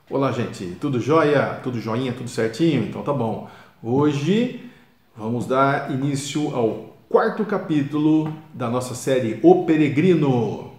Olá, gente, tudo jóia? Tudo joinha? Tudo certinho? Então tá bom. Hoje vamos dar início ao quarto capítulo da nossa série O Peregrino.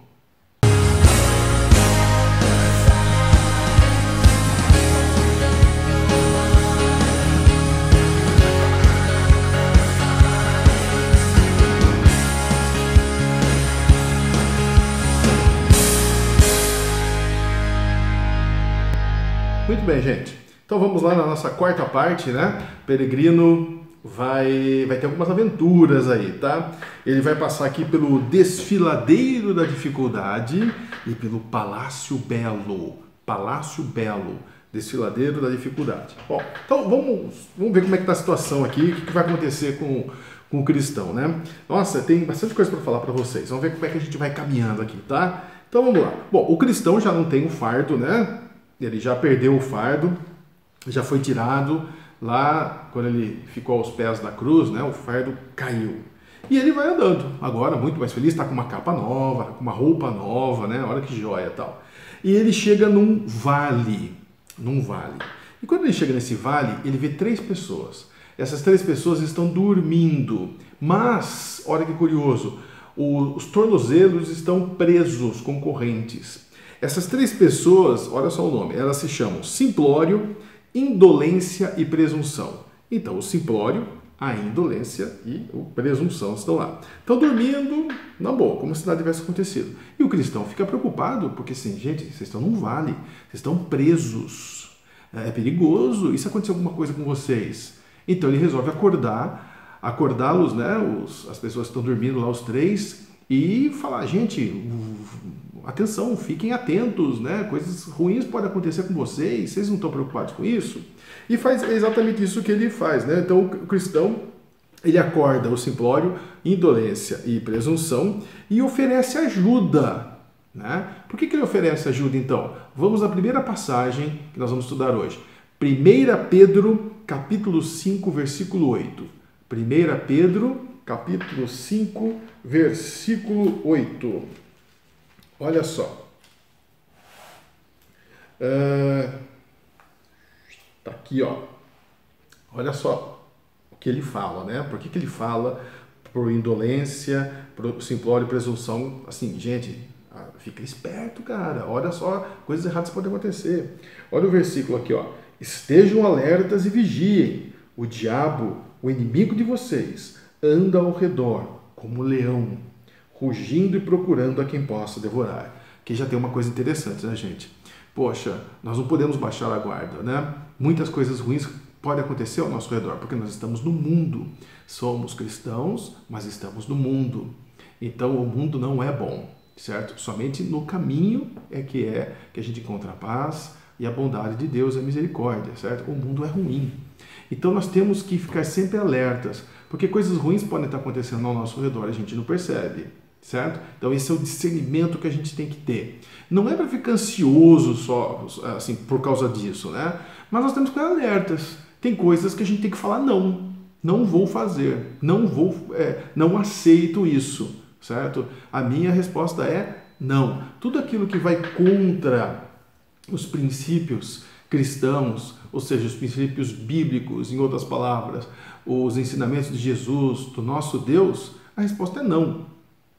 Muito bem, gente. Então vamos lá na nossa quarta parte, né? Peregrino vai ter algumas aventuras aí, tá? Ele vai passar aqui pelo Desfiladeiro da Dificuldade e pelo Palácio Belo. Palácio Belo, Desfiladeiro da Dificuldade. Bom, então vamos ver como é que tá a situação aqui, o que vai acontecer com o cristão, né? Nossa, tem bastante coisa para falar para vocês. Vamos ver como é que a gente vai caminhando aqui, tá? Então vamos lá. Bom, o cristão já não tem o fardo, né? Ele já perdeu o fardo, já foi tirado lá quando ele ficou aos pés da cruz, né? O fardo caiu. E ele vai andando agora, muito mais feliz, está com uma capa nova, com uma roupa nova, né? Olha que joia e tal. E ele chega num vale. E quando ele chega nesse vale, ele vê três pessoas. Essas três pessoas estão dormindo, mas, olha que curioso, os tornozelos estão presos com correntes. Essas três pessoas, olha só o nome, elas se chamam simplório, indolência e presunção. Então, o simplório, a indolência e a presunção estão lá. Estão dormindo, na boa, como se nada tivesse acontecido. E o cristão fica preocupado, porque assim, gente, vocês estão num vale, vocês estão presos, é perigoso, e se acontecer alguma coisa com vocês? Então, ele resolve acordá-los, né, as pessoas que estão dormindo lá, os três, e falar, gente, atenção, fiquem atentos, né? Coisas ruins podem acontecer com vocês não estão preocupados com isso? E faz exatamente isso que ele faz, né? Então o cristão, ele acorda o simplório, indolência e presunção e oferece ajuda, né? Por que ele oferece ajuda então? Vamos à primeira passagem que nós vamos estudar hoje. 1 Pedro, capítulo 5, versículo 8. 1 Pedro, capítulo 5, versículo 8. Olha só. Tá aqui, ó. Olha só o que ele fala, né? Por que ele fala por indolência, por simplório e presunção? Assim, gente, fica esperto, cara. Olha só, coisas erradas podem acontecer. Olha o versículo aqui, ó. Estejam alertas e vigiem. O diabo, o inimigo de vocês, anda ao redor como um leão, rugindo e procurando a quem possa devorar. Que já tem uma coisa interessante, né, gente? Poxa, nós não podemos baixar a guarda, né? Muitas coisas ruins podem acontecer ao nosso redor, porque nós estamos no mundo. Somos cristãos, mas estamos no mundo. Então, o mundo não é bom, certo? Somente no caminho é que a gente encontra a paz e a bondade de Deus, a misericórdia, certo? O mundo é ruim. Então, nós temos que ficar sempre alertas, porque coisas ruins podem estar acontecendo ao nosso redor e a gente não percebe, certo? Então esse é o discernimento que a gente tem que ter. Não é para ficar ansioso só, assim, por causa disso, né? Mas nós temos que ficar alertas. Tem coisas que a gente tem que falar não vou fazer, não aceito isso, certo? A minha resposta é não. Tudo aquilo que vai contra os princípios cristãos, ou seja, os princípios bíblicos, em outras palavras, os ensinamentos de Jesus, do nosso Deus, a resposta é não.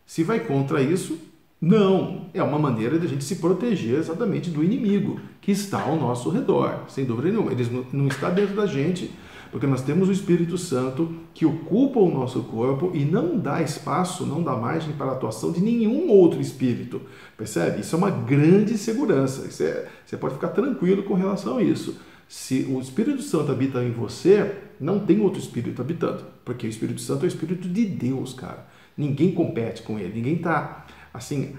Se vai contra isso, não. É uma maneira de a gente se proteger exatamente do inimigo que está ao nosso redor, sem dúvida nenhuma. Ele não está dentro da gente, porque nós temos o Espírito Santo que ocupa o nosso corpo e não dá espaço, não dá margem para a atuação de nenhum outro espírito. Percebe? Isso é uma grande segurança. Você pode ficar tranquilo com relação a isso. Se o Espírito Santo habita em você, não tem outro espírito habitando, porque o Espírito Santo é o Espírito de Deus, cara. Ninguém compete com ele, ninguém tá assim,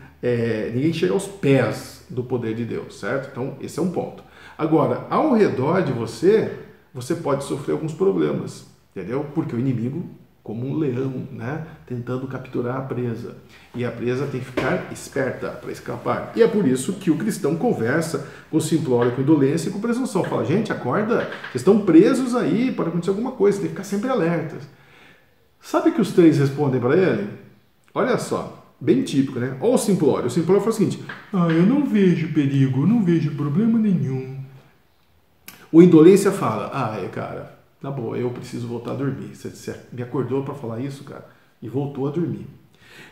ninguém chega aos pés do poder de Deus, certo? Então, esse é um ponto. Agora, ao redor de você, você pode sofrer alguns problemas, entendeu? Porque o inimigo, como um leão, né, tentando capturar a presa. E a presa tem que ficar esperta para escapar. E é por isso que o cristão conversa com simplório, com indolência e com presunção. Fala, gente, acorda, vocês estão presos aí, pode acontecer alguma coisa, tem que ficar sempre alertas. Sabe que os três respondem para ele? Olha só, bem típico, né? Olha o simplório. O simplório fala o seguinte, eu não vejo perigo, não vejo problema nenhum. O indolência fala, cara, na boa, eu preciso voltar a dormir. Você me acordou para falar isso, cara, e voltou a dormir.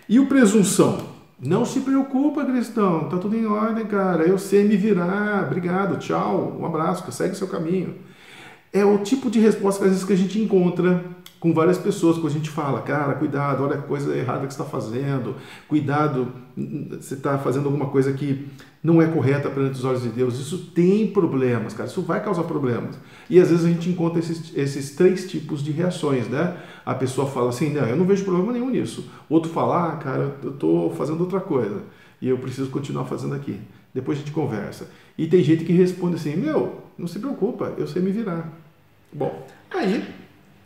E o presunção? Não se preocupa, cristão, tá tudo em ordem, cara, eu sei me virar, obrigado, tchau, um abraço, segue seu caminho. É o tipo de resposta às vezes que a gente encontra com várias pessoas, quando a gente fala, cara, cuidado, olha a coisa errada que você está fazendo, cuidado, você está fazendo alguma coisa que não é correta perante os olhos de Deus, isso tem problemas, cara, isso vai causar problemas. E às vezes a gente encontra esses três tipos de reações, né? A pessoa fala assim, não, eu não vejo problema nenhum nisso. O outro fala, cara, eu estou fazendo outra coisa e eu preciso continuar fazendo aqui. Depois a gente conversa. E tem gente que responde assim, não se preocupa, eu sei me virar. Bom, aí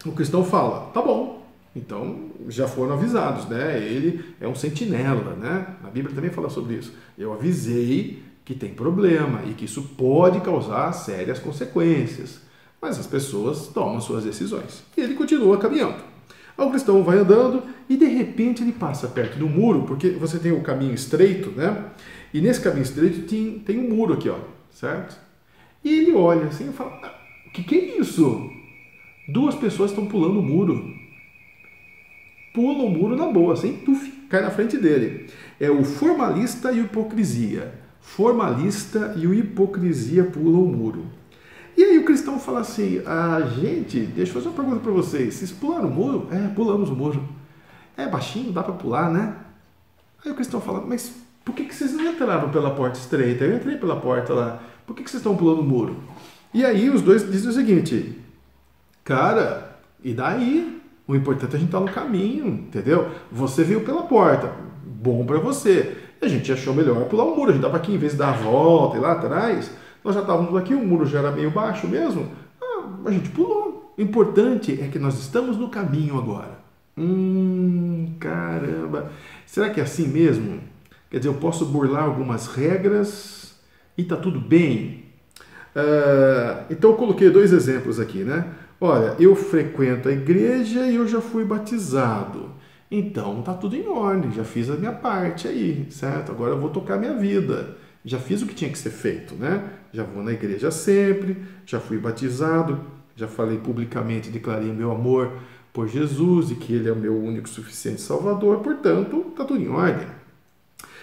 o cristão fala, tá bom, então já foram avisados, né? Ele é um sentinela, né? A Bíblia também fala sobre isso. Eu avisei que tem problema e que isso pode causar sérias consequências. Mas as pessoas tomam suas decisões. E ele continua caminhando. O cristão vai andando e de repente ele passa perto do muro, porque você tem o caminho estreito, né? E nesse caminho estreito tem um muro aqui, ó, certo? E ele olha assim e fala, o que é isso? Duas pessoas estão pulando o muro. Pulam o muro na boa, assim, cai na frente dele. É o formalista e o hipocrisia. Formalista e o hipocrisia pulam o muro. E aí o cristão fala assim, gente, deixa eu fazer uma pergunta para vocês. Vocês pularam o muro? Pulamos o muro. É baixinho, dá para pular, né? Aí o cristão fala, mas por que vocês não entraram pela porta estreita? Eu entrei pela porta lá. Por que vocês estão pulando o muro? E aí os dois dizem o seguinte, cara, e daí? O importante é a gente estar no caminho, entendeu? Você veio pela porta, bom para você. A gente achou melhor pular o muro, a gente estava aqui, em vez de dar a volta e lá atrás, nós já estávamos aqui, o muro já era meio baixo mesmo, a gente pulou. O importante é que nós estamos no caminho agora. Caramba, será que é assim mesmo? Quer dizer, eu posso burlar algumas regras e tá tudo bem? Então eu coloquei dois exemplos aqui, né? Olha, eu frequento a igreja e eu já fui batizado. Então tá tudo em ordem, já fiz a minha parte aí, certo? Agora eu vou tocar a minha vida. Já fiz o que tinha que ser feito, né? Já vou na igreja sempre, já fui batizado, já falei publicamente, declarei meu amor por Jesus e que Ele é o meu único e suficiente Salvador, portanto, tá tudo em ordem.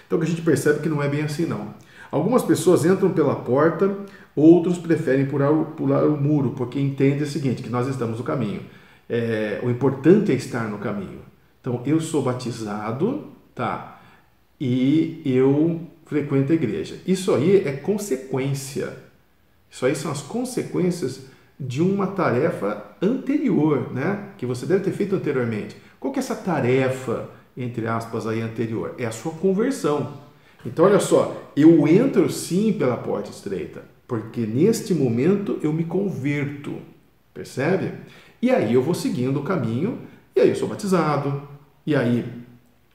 Então a gente percebe que não é bem assim não. Algumas pessoas entram pela porta, outros preferem pular o muro, porque entendem o seguinte, que nós estamos no caminho. O importante é estar no caminho. Então, eu sou batizado, tá? E eu frequento a igreja. Isso aí é consequência. Isso aí são as consequências de uma tarefa anterior, né? Que você deve ter feito anteriormente. Qual que é essa tarefa, entre aspas, aí anterior? É a sua conversão. Então, olha só, eu entro sim pela porta estreita, porque neste momento eu me converto, percebe? E aí eu vou seguindo o caminho, e aí eu sou batizado, e aí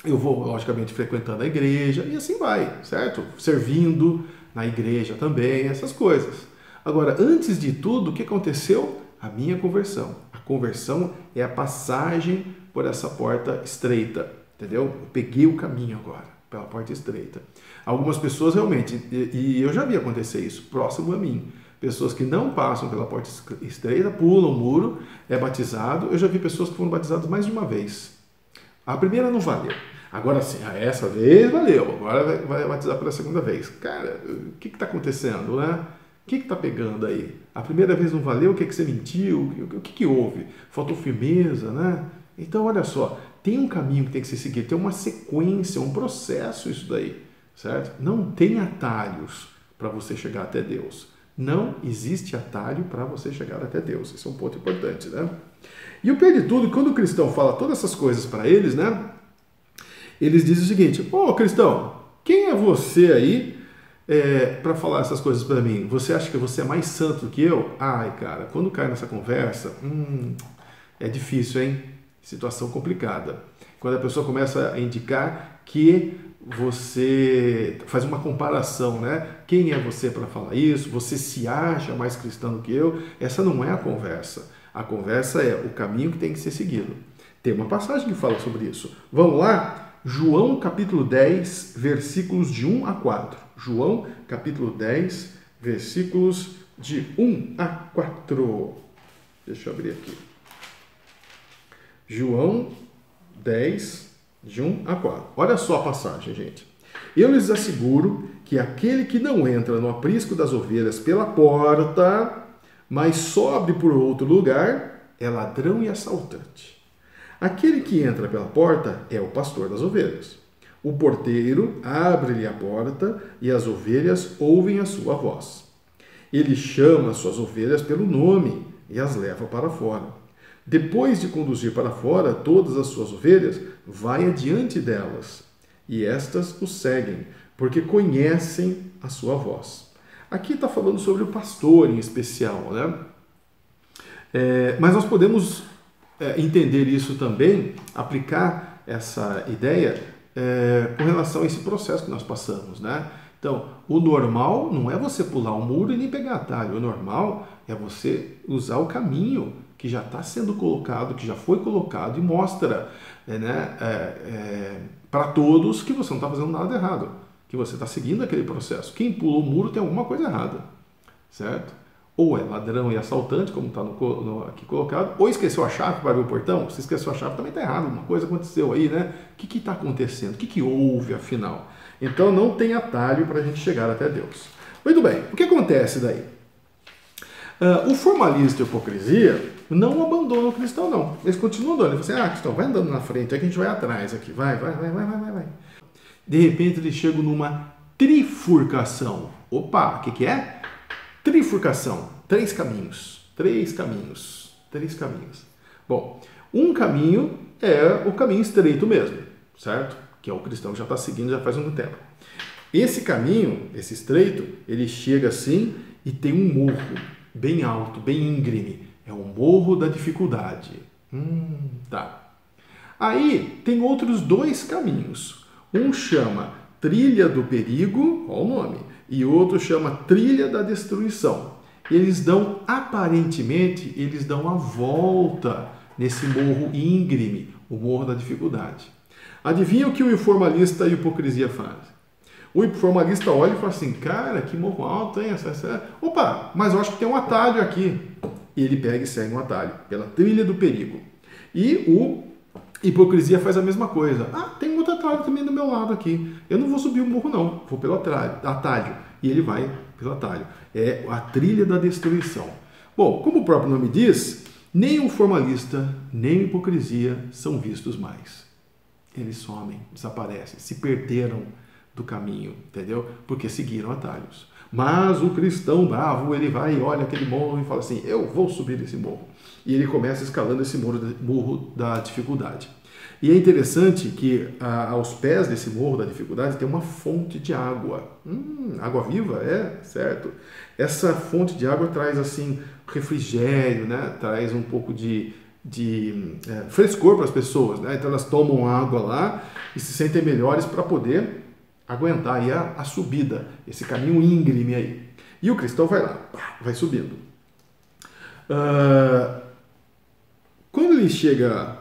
eu vou, logicamente, frequentando a igreja, e assim vai, certo? Servindo na igreja também, essas coisas. Agora, antes de tudo, o que aconteceu? A minha conversão. A conversão é a passagem por essa porta estreita, entendeu? Eu peguei o caminho agora, pela porta estreita. Algumas pessoas realmente, e eu já vi acontecer isso, próximo a mim, pessoas que não passam pela porta estreita, pulam o muro, é batizado. Eu já vi pessoas que foram batizadas mais de uma vez. A primeira não valeu. Agora sim, essa vez valeu. Agora vai batizar pela segunda vez. Cara, o que está acontecendo, né? O que está pegando aí? A primeira vez não valeu, o que você mentiu? O que houve? Faltou firmeza, né? Então, olha só, tem um caminho que tem que ser seguido, tem uma sequência, um processo isso daí, certo? Não tem atalhos para você chegar até Deus. Não existe atalho para você chegar até Deus. Esse é um ponto importante, né? E o pior de tudo, quando o cristão fala todas essas coisas para eles, né? Eles dizem o seguinte, cristão, quem é você aí para falar essas coisas para mim? Você acha que você é mais santo do que eu? Ai, cara, quando cai nessa conversa, é difícil, hein? Situação complicada. Quando a pessoa começa a indicar que você faz uma comparação, né? Quem é você para falar isso? Você se acha mais cristão do que eu? Essa não é a conversa. A conversa é o caminho que tem que ser seguido. Tem uma passagem que fala sobre isso. Vamos lá? João capítulo 10, versículos de 1 a 4. João capítulo 10, versículos de 1 a 4. Deixa eu abrir aqui. João 10, de 1 a 4. Olha só a passagem, gente. Eu lhes asseguro que aquele que não entra no aprisco das ovelhas pela porta, mas sobe por outro lugar, é ladrão e assaltante. Aquele que entra pela porta é o pastor das ovelhas. O porteiro abre-lhe a porta e as ovelhas ouvem a sua voz. Ele chama as suas ovelhas pelo nome e as leva para fora. Depois de conduzir para fora todas as suas ovelhas, vai adiante delas, e estas o seguem, porque conhecem a sua voz. Aqui está falando sobre o pastor em especial, né? Mas nós podemos entender isso também, aplicar essa ideia com relação a esse processo que nós passamos, né? Então, o normal não é você pular um muro e nem pegar atalho. O normal é você usar o caminho que já está sendo colocado, que já foi colocado e mostra para todos que você não está fazendo nada errado, que você está seguindo aquele processo. Quem pulou o muro tem alguma coisa errada, certo? Ou é ladrão e assaltante, como está aqui colocado, ou esqueceu a chave para abrir o portão. Se esqueceu a chave também está errado, uma coisa aconteceu aí, né? O que está acontecendo? O que houve afinal? Então não tem atalho para a gente chegar até Deus. Muito bem, o que acontece daí? O formalista e a hipocrisia não abandonam o cristão, não. Eles continuam andando. Eles falam assim, cristão, vai andando na frente, aqui a gente vai atrás, aqui, vai. De repente eles chegam numa trifurcação. Opa, o que é? Trifurcação. Três caminhos. Bom, um caminho é o caminho estreito mesmo, certo? Que é o cristão que já está seguindo já faz um tempo. Esse caminho, esse estreito, ele chega assim e tem um morro bem alto, bem íngreme. É o morro da dificuldade. Tá. Aí tem outros dois caminhos. Um chama trilha do perigo, qual o nome? E outro chama trilha da destruição. Aparentemente, eles dão a volta nesse morro íngreme, o morro da dificuldade. Adivinha o que o informalista e a hipocrisia fazem? O informalista olha e fala assim, cara, que morro alto, hein? Opa, mas eu acho que tem um atalho aqui. E ele pega e segue um atalho, pela trilha do perigo. E o hipocrisia faz a mesma coisa. Tem outro atalho também do meu lado aqui. Eu não vou subir o morro não, vou pelo atalho. E ele vai pelo atalho. É a trilha da destruição. Bom, como o próprio nome diz, nem o formalista, nem a hipocrisia são vistos mais. Eles somem, desaparecem, se perderam do caminho, entendeu? Porque seguiram atalhos. Mas o cristão bravo, ele vai e olha aquele morro e fala assim, eu vou subir esse morro. E ele começa escalando esse morro da dificuldade. E é interessante que aos pés desse morro da dificuldade tem uma fonte de água. Água viva, certo? Essa fonte de água traz assim refrigério, né? Traz um pouco de frescor para as pessoas, né? Então elas tomam água lá e se sentem melhores para poder aguentar aí a subida, esse caminho íngreme aí. E o cristão vai lá, vai subindo. Quando ele chega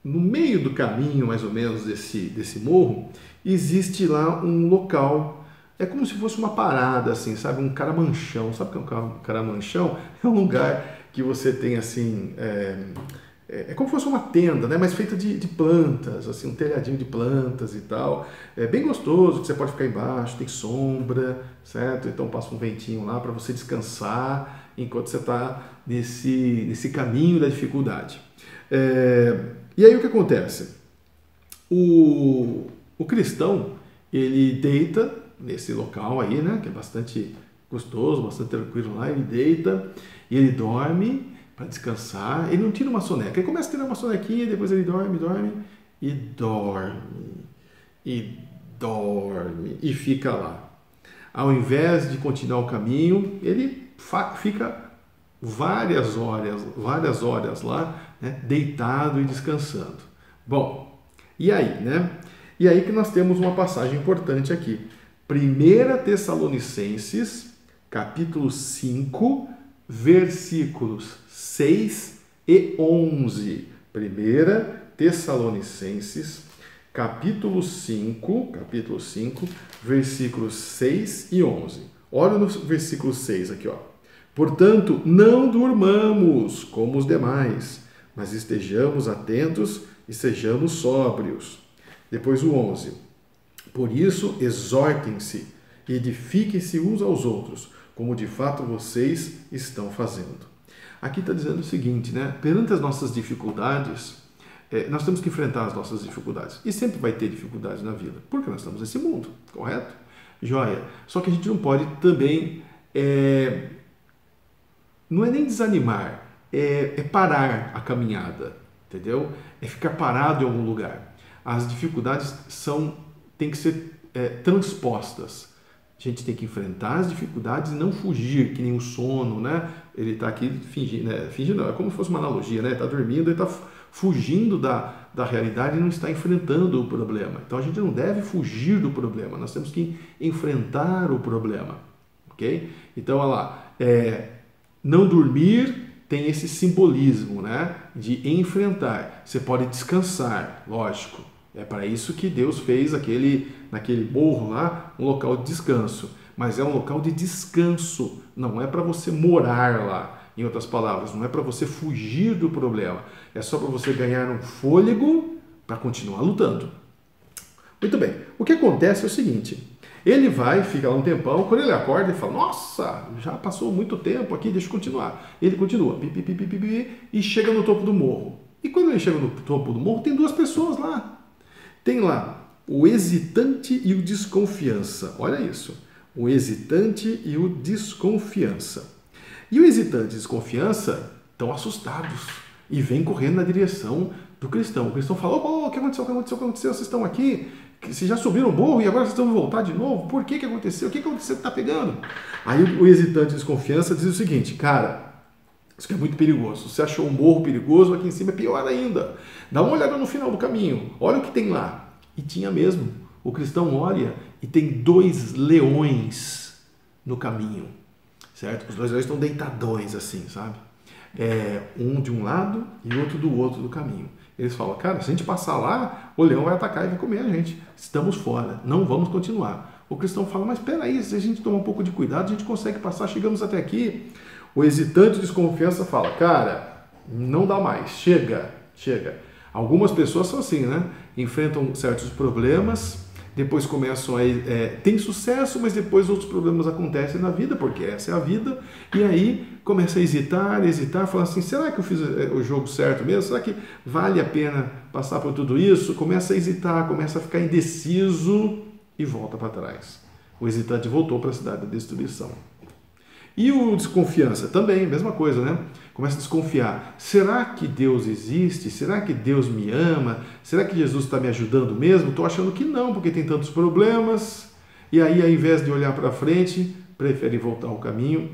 no meio do caminho, mais ou menos, desse morro, existe lá um local, é como se fosse uma parada, assim, sabe? Um caramanchão. Sabe o que é um caramanchão? É um lugar que você tem, assim, é como se fosse uma tenda, né? Mas feita de plantas, assim, um telhadinho de plantas e tal. É bem gostoso, que você pode ficar embaixo, tem sombra, certo? Então passa um ventinho lá para você descansar enquanto você está nesse caminho da dificuldade. E aí o que acontece? O cristão, ele deita nesse local aí, né? Que é bastante gostoso, bastante tranquilo lá, ele deita e ele dorme para descansar, ele não tira uma soneca, ele começa a tirar uma sonequinha, depois ele dorme e fica lá. Ao invés de continuar o caminho, ele fica várias horas lá, né, deitado e descansando. Bom, e aí, né? E aí que nós temos uma passagem importante aqui. 1 Tessalonicenses, capítulo 5, versículos 6 e 11. 1 Tessalonicenses, capítulo 5, versículos 6 e 11. Olha no versículo 6 aqui, ó. Portanto, não durmamos como os demais, mas estejamos atentos e sejamos sóbrios. Depois o 11. Por isso, exortem-se e edifiquem-se uns aos outros, como de fato vocês estão fazendo. Aqui está dizendo o seguinte, né? Perante as nossas dificuldades, nós temos que enfrentar as nossas dificuldades. E sempre vai ter dificuldades na vida, porque nós estamos nesse mundo, correto? Joia. Só que a gente não pode também, não é nem desanimar, é parar a caminhada, entendeu? É ficar parado em algum lugar. As dificuldades têm que ser transpostas. A gente tem que enfrentar as dificuldades e não fugir, que nem o sono, né? Ele está aqui fingindo, né? Fingindo, é como se fosse uma analogia, né? Está dormindo e está fugindo da realidade e não está enfrentando o problema. Então a gente não deve fugir do problema, nós temos que enfrentar o problema, ok? Então, olha lá, não dormir tem esse simbolismo, né? De enfrentar. Você pode descansar, lógico. É para isso que Deus fez naquele morro lá, um local de descanso. Mas é um local de descanso, não é para você morar lá. Em outras palavras, não é para você fugir do problema. É só para você ganhar um fôlego para continuar lutando. Muito bem. O que acontece é o seguinte. Ele vai, fica lá um tempão, quando ele acorda, ele fala, nossa, já passou muito tempo aqui, deixa eu continuar. Ele continua, e chega no topo do morro. E quando ele chega no topo do morro, tem duas pessoas lá. Tem lá o hesitante e o desconfiança. Olha isso. O hesitante e o desconfiança. E o hesitante e desconfiança estão assustados e vêm correndo na direção do cristão. O cristão fala, o que aconteceu? O que aconteceu? O que aconteceu? Vocês estão aqui? Vocês já subiram o morro e agora vocês estão voltar de novo? Por que aconteceu? O que aconteceu que está pegando? Aí o hesitante e desconfiança diz o seguinte, cara, isso aqui é muito perigoso. Você achou um morro perigoso, aqui em cima é pior ainda. Dá uma olhada no final do caminho. Olha o que tem lá. E tinha mesmo. O cristão olha e tem 2 leões no caminho. Certo? Os 2 leões estão deitadões assim, sabe? Um de um lado e outro do outro do caminho. Eles falam, cara, se a gente passar lá, o leão vai atacar e vai comer a gente. Estamos fora, não vamos continuar. O cristão fala, mas espera aí, se a gente tomar um pouco de cuidado, a gente consegue passar, chegamos até aqui. O hesitante de desconfiança fala, cara, não dá mais, chega. Algumas pessoas são assim, né? Enfrentam certos problemas, depois começam a... tem sucesso, mas depois outros problemas acontecem na vida, porque essa é a vida, e aí começa a hesitar, fala assim, será que eu fiz o jogo certo mesmo? Será que vale a pena passar por tudo isso? Começa a hesitar, começa a ficar indeciso e volta para trás. O hesitante voltou para a cidade da destruição. E o desconfiança também, mesma coisa, né? Começa a desconfiar. Será que Deus existe? Será que Deus me ama? Será que Jesus está me ajudando mesmo? Estou achando que não, porque tem tantos problemas. E aí, ao invés de olhar para frente, prefere voltar ao caminho,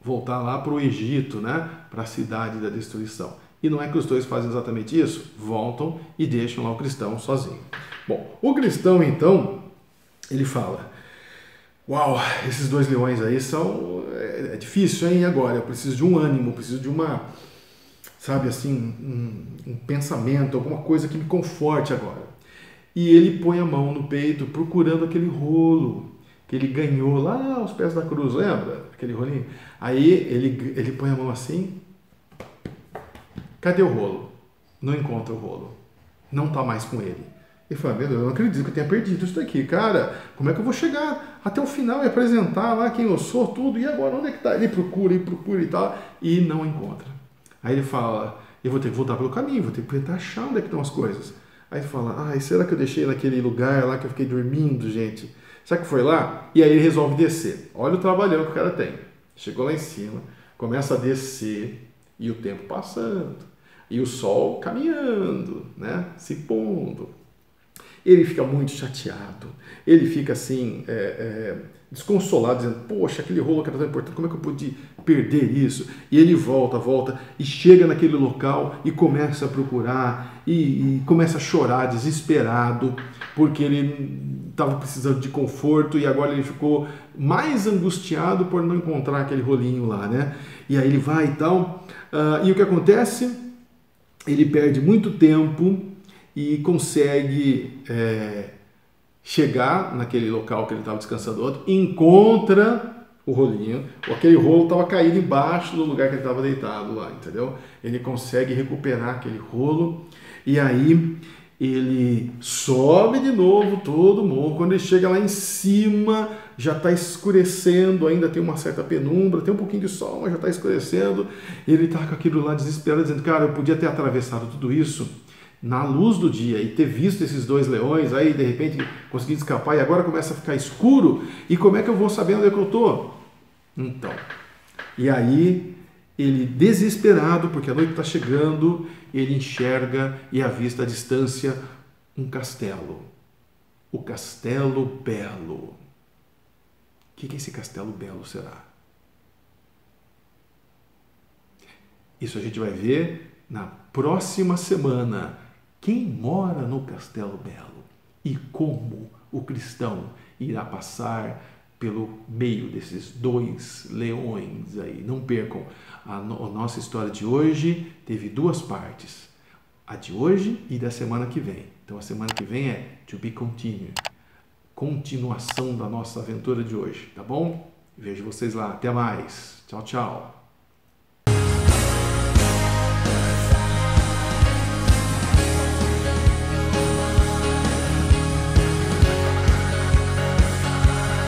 voltar lá para o Egito, né? Para a cidade da destruição. E não é que os 2 fazem exatamente isso? Voltam e deixam lá o cristão sozinho. Bom, o cristão, então, ele fala... Uau, esses 2 leões aí são... É difícil, hein? E agora? Eu preciso de um ânimo, preciso de uma... Sabe, assim, um pensamento, alguma coisa que me conforte agora. E ele põe a mão no peito procurando aquele rolo que ele ganhou lá aos pés da cruz, lembra? Aquele rolinho. Aí ele põe a mão assim... Cadê o rolo? Não encontra o rolo. Não está mais com ele. Ele fala, meu Deus, eu não acredito que eu tenha perdido isso daqui, cara. Como é que eu vou chegar até o final e apresentar lá quem eu sou, tudo? E agora, onde é que está? Ele procura e tal, e não encontra. Aí ele fala, eu vou ter que voltar pelo caminho, vou ter que tentar achar onde é que estão as coisas. Aí ele fala, será que eu deixei naquele lugar lá que eu fiquei dormindo, gente? Será que foi lá? E aí ele resolve descer. Olha o trabalhão que o cara tem. Chegou lá em cima, começa a descer, e o tempo passando, e o sol caminhando, né? Se pondo. Ele fica muito chateado, ele fica assim, desconsolado, dizendo, poxa, aquele rolo que era tão importante, como é que eu pude perder isso? E ele volta, e chega naquele local e começa a procurar, e começa a chorar, desesperado, porque ele estava precisando de conforto, e agora ele ficou mais angustiado por não encontrar aquele rolinho lá, né? E aí ele vai e tal, e o que acontece? Ele perde muito tempo, e consegue chegar naquele local que ele estava descansando ontem, encontra o rolinho, aquele rolo estava caído embaixo do lugar que ele estava deitado lá, entendeu? Ele consegue recuperar aquele rolo e aí ele sobe de novo todo morro. Quando ele chega lá em cima, já está escurecendo, ainda tem uma certa penumbra, tem um pouquinho de sol, mas já está escurecendo. Ele está com aquilo lá desesperado, dizendo, cara, eu podia ter atravessado tudo isso na luz do dia e ter visto esses dois leões, aí de repente consegui escapar e agora começa a ficar escuro, e como é que eu vou saber onde é que eu estou? Então, e aí ele desesperado, porque a noite está chegando, ele enxerga e avista à distância um castelo, o Castelo Belo. O que esse Castelo Belo será? Isso a gente vai ver na próxima semana. Quem mora no Castelo Belo e como o cristão irá passar pelo meio desses dois leões aí. Não percam, a nossa história de hoje teve duas partes, a de hoje e da semana que vem. Então a semana que vem é to be continued, continuação da nossa aventura de hoje, tá bom? Vejo vocês lá, até mais, tchau, tchau.